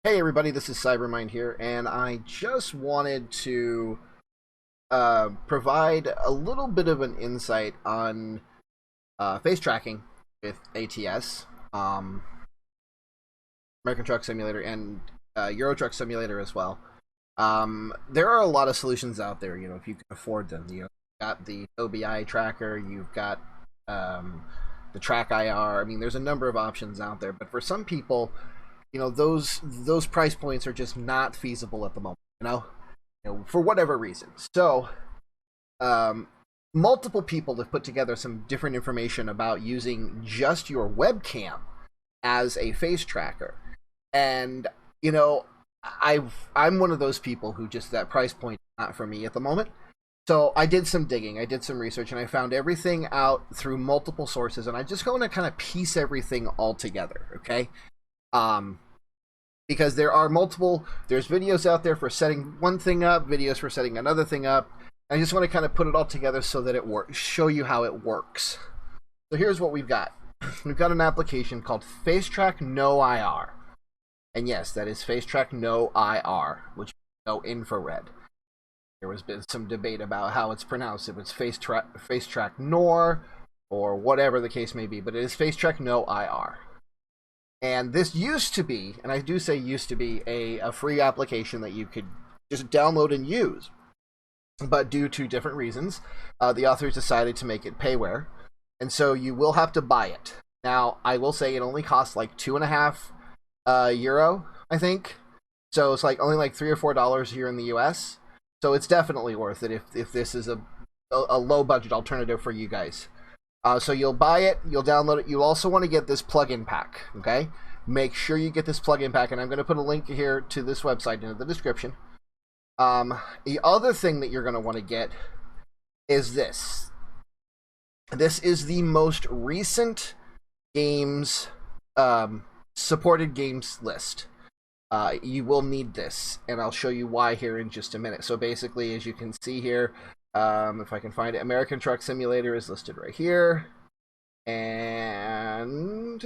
Hey everybody, this is Cybermind here, and I just wanted to provide a little bit of an insight on face tracking with ATS, American Truck Simulator, and Euro Truck Simulator as well. There are a lot of solutions out there, if you can afford them. You've got the OBI tracker, you've got the TrackIR. I mean, there's a number of options out there, but for some people, those price points are just not feasible at the moment, for whatever reason. So multiple people have put together some different information about using just your webcam as a face tracker. And I'm one of those people who just, that price point is not for me at the moment. So I did some digging, I did some research, and I found everything out through multiple sources, and I just going to kind of piece everything all together, okay? Because there's videos out there for setting one thing up, videos for setting another thing up. I just want to kind of put it all together so that it works, show you how it works. So here's what we've got. We've got an application called FaceTrackNoIR. And yes, that is FaceTrackNoIR, which is no infrared. There has been some debate about how it's pronounced, if it's FaceTrackNoIR or whatever the case may be, but it is FaceTrackNoIR. And this used to be, and I do say used to be, a free application that you could just download and use. But due to different reasons, the authors decided to make it payware. And so you will have to buy it. Now, I will say it only costs like €2.50, I think. So it's only like $3 or $4 here in the US. So it's definitely worth it if this is a low budget alternative for you guys. So you'll buy it, you'll download it. You also want to get this plugin pack, okay? Make sure you get this plugin pack, and I'm going to put a link here to this website in the description. The other thing that you're going to want to get is this. This is the most recent games, supported games list. You will need this, and I'll show you why here in just a minute. So basically, as you can see here, if I can find it, American Truck Simulator is listed right here. And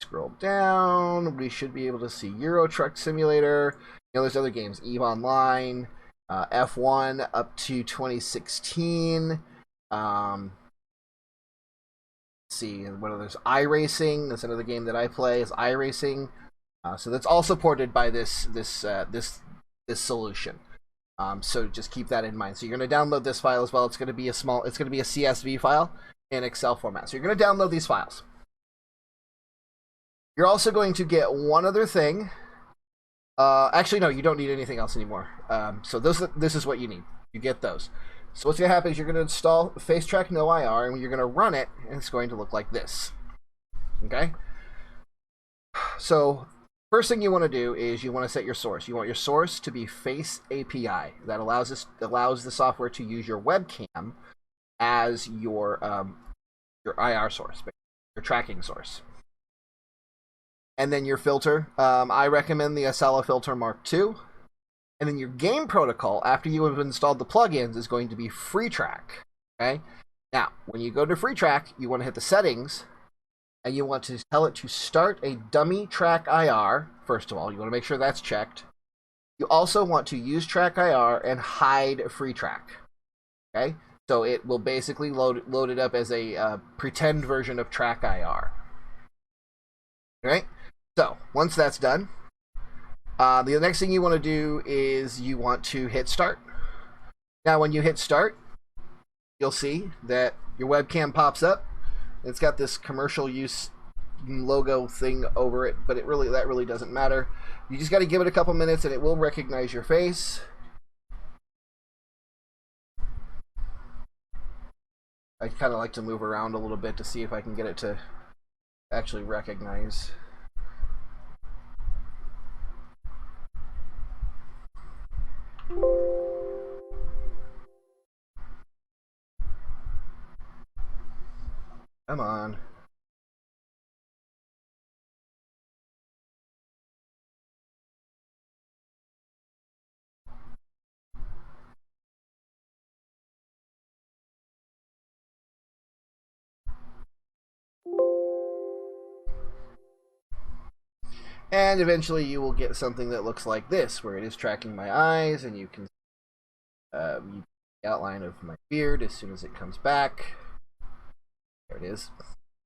scroll down, we should be able to see Euro Truck Simulator. There's other games, EVE Online, F1 up to 2016. Let's see, what others? iRacing, that's another game that I play, is iRacing. So that's all supported by this solution. So just keep that in mind. So you're going to download this file as well. It's going to be a CSV file in Excel format. So you're going to download these files. You're also going to get one other thing. Actually, no, you don't need anything else anymore. So this is what you need. You get those. So what's going to happen is you're going to install FaceTrackNoIR, and you're going to run it, and it's going to look like this. Okay? So first thing you want to do is you want to set your source. You want your source to be Face API. That allows the software to use your webcam as your IR source, your tracking source. And then your filter. I recommend the Asala Filter Mark II. And then your game protocol, after you have installed the plugins, is going to be FreeTrack. Okay? Now, when you go to FreeTrack, you want to hit the settings, and you want to tell it to start a dummy TrackIR. First of all, you want to make sure that's checked. You also want to use TrackIR and hide FreeTrack. Okay? So it will basically load it up as a pretend version of TrackIR. Okay? So, once that's done, the next thing you want to do is you want to hit start. Now, when you hit start, you'll see that your webcam pops up. It's got this commercial use logo thing over it, but that really doesn't matter. You just got to give it a couple minutes, and it will recognize your face. I kind of like to move around a little bit to see if I can get it to actually recognize. Come on. And eventually you will get something that looks like this, where it is tracking my eyes, and you can see the outline of my beard as soon as it comes back. There it is.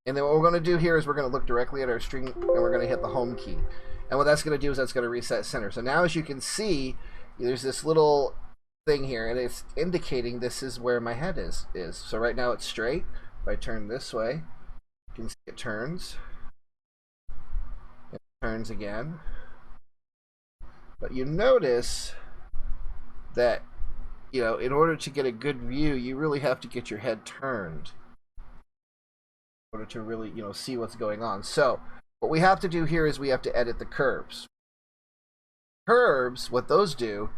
And then what we're going to do here is we're going to look directly at our string, and we're going to hit the home key. And what that's going to do is that's going to reset center. So now, as you can see, there's this little thing here, and it's indicating this is where my head is. So right now it's straight. If I turn this way, you can see it turns. It turns again. But you notice that, you know, in order to get a good view, you really have to get your head turned in order to really, you know, see what's going on. So what we have to do here is we have to edit the curves. Curves, what those do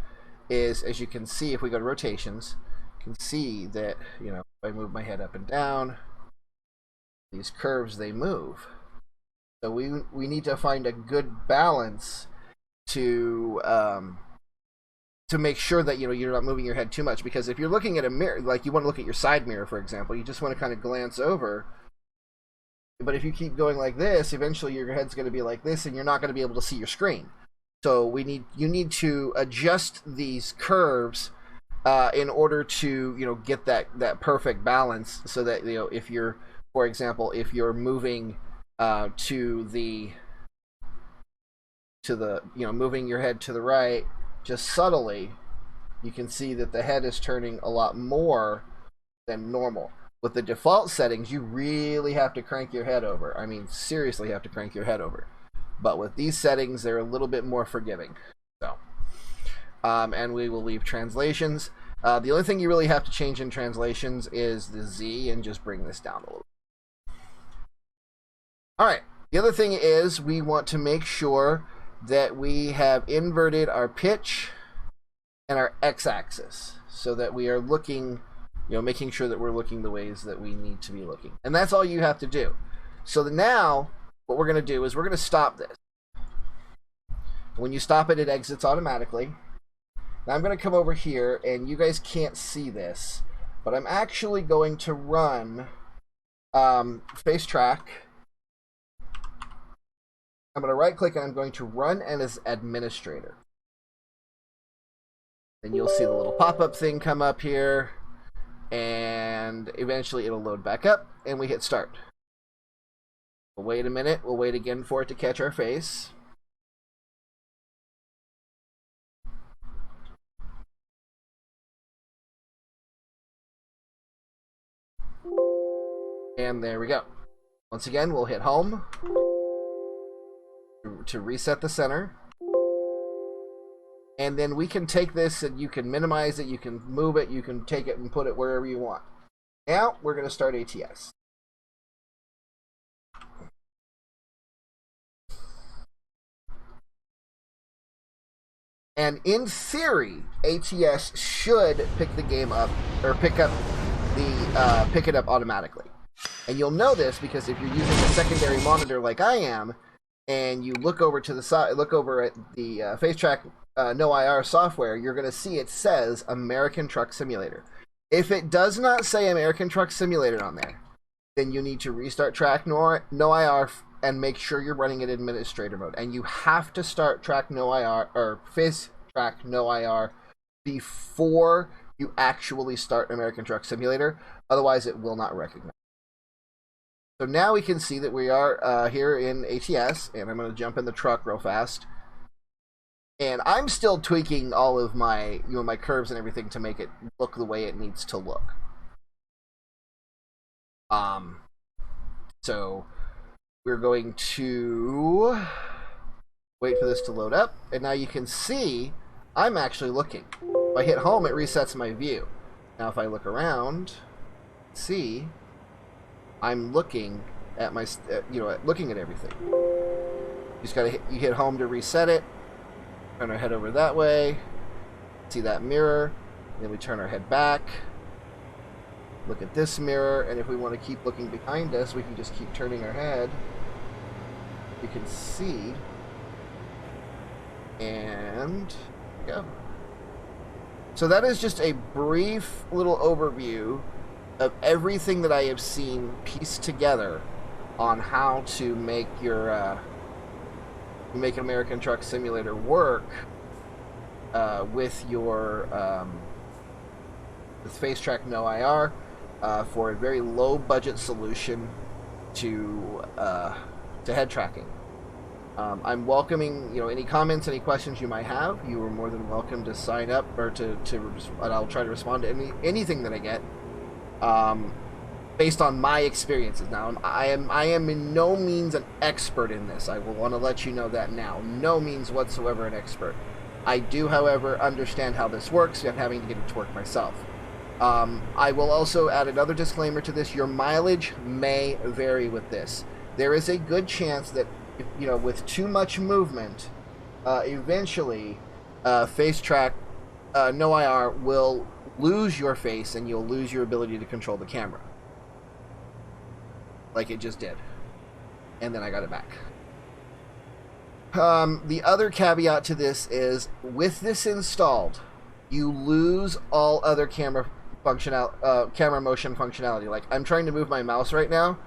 is, as you can see, if we go to rotations, you can see that, you know, if I move my head up and down, these curves, they move. So we need to find a good balance to make sure that, you know, you're not moving your head too much. Because if you're looking at a mirror, like you want to look at your side mirror, for example, you just want to kind of glance over. But if you keep going like this, eventually your head's going to be like this, and you're not going to be able to see your screen. So you need to adjust these curves in order to, you know, get that perfect balance, so that, you know, if you're, for example, if you're moving to the you know, moving your head to the right just subtly, you can see that the head is turning a lot more than normal. With the default settings, you really have to crank your head over. I mean, seriously have to crank your head over. But with these settings, they're a little bit more forgiving. So, and we will leave translations. The only thing you really have to change in translations is the Z, and just bring this down a little. All right. The other thing is we want to make sure that we have inverted our pitch and our x-axis, so that we are looking, you know, making sure that we're looking the ways that we need to be looking. And that's all you have to do. So now what we're going to do is we're going to stop this. When you stop it, it exits automatically. Now I'm going to come over here, and you guys can't see this, but I'm actually going to run FaceTrack. I'm going to right click, and I'm going to run as administrator. And you'll see the little pop-up thing come up here, and eventually it'll load back up, and we hit start. We'll wait a minute. We'll wait again for it to catch our face. And there we go. Once again, we'll hit home to reset the center. And then we can take this, and you can minimize it, you can move it, you can take it and put it wherever you want. Now we're going to start ATS. And in theory, ATS should pick the game up, or pick it up automatically. And you'll know this because if you're using a secondary monitor like I am, and you look over to the side, look over at the FaceTrackNoIR software, you're going to see it says American Truck Simulator. If it does not say American Truck Simulator on there, then you need to restart TrackNoIR and make sure you're running in administrator mode. And you have to start TrackNoIR or FaceTrackNoIR before you actually start American Truck Simulator. Otherwise, it will not recognize. So now we can see that we are here in ATS, and I'm going to jump in the truck real fast. And I'm still tweaking all of my, you know, my curves and everything to make it look the way it needs to look. So we're going to wait for this to load up, and now you can see I'm actually looking. If I hit home, it resets my view. Now if I look around, see, I'm looking at my, you know, looking at everything. You just gotta you hit home to reset it. Turn our head over that way. See that mirror. Then we turn our head back. Look at this mirror, and if we want to keep looking behind us, we can just keep turning our head. You can see, and go. So that is just a brief little overview of everything that I have seen pieced together on how to make your to make American Truck Simulator work with your with FaceTrackNoIR for a very low budget solution to head tracking. I'm welcoming, any comments, any questions you might have. You are more than welcome to sign up or and I'll try to respond to anything that I get, based on my experiences. Now, I am in no means an expert in this. I will want to let you know that now. No means whatsoever an expert. I do, however, understand how this works. I'm having to get it to work myself. I will also add another disclaimer to this. Your mileage may vary with this. There is a good chance that, with too much movement, eventually FaceTrack NoIR will lose your face and you'll lose your ability to control the camera. Like it just did. And then I got it back. The other caveat to this is, with this installed, you lose all other camera motion functionality. Like, I'm trying to move my mouse right now,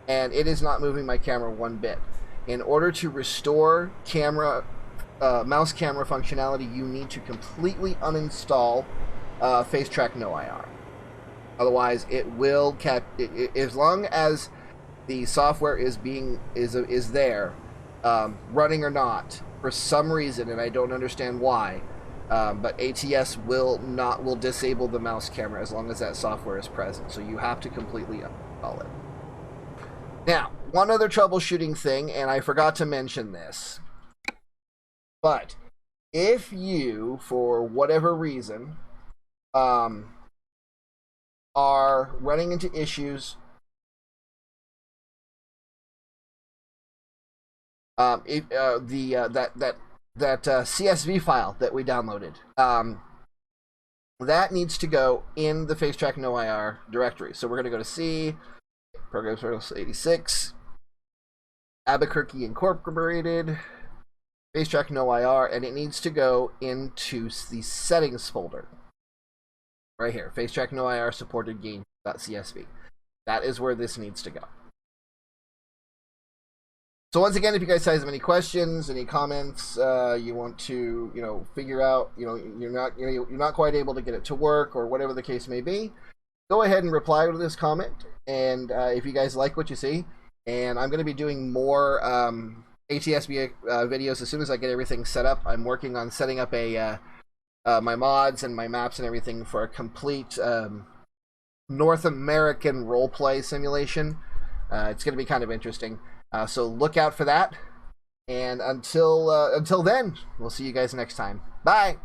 and it is not moving my camera one bit. In order to restore mouse camera functionality, you need to completely uninstall FaceTrackNoIR. Otherwise, it will as long as the software is there, running or not, for some reason, and I don't understand why, but ATS will disable the mouse camera as long as that software is present. So you have to completely uninstall it. Now, one other troubleshooting thing, and I forgot to mention this, but if you, for whatever reason, are running into issues that CSV file that we downloaded, that needs to go in the FaceTrackNoIR directory. So we're going to go to C, Programs 86, Albuquerque Incorporated, FaceTrackNoIR, and it needs to go into the settings folder. Right here, FaceTrackNoIR supported game.csv. That is where this needs to go. So once again, if you guys have any questions, any comments, you want to, figure out, you're not quite able to get it to work, or whatever the case may be, go ahead and reply to this comment. And if you guys like what you see, and I'm going to be doing more ATS videos as soon as I get everything set up. I'm working on setting up my mods and my maps and everything for a complete North American roleplay simulation. It's going to be kind of interesting. So look out for that. And until then, we'll see you guys next time. Bye!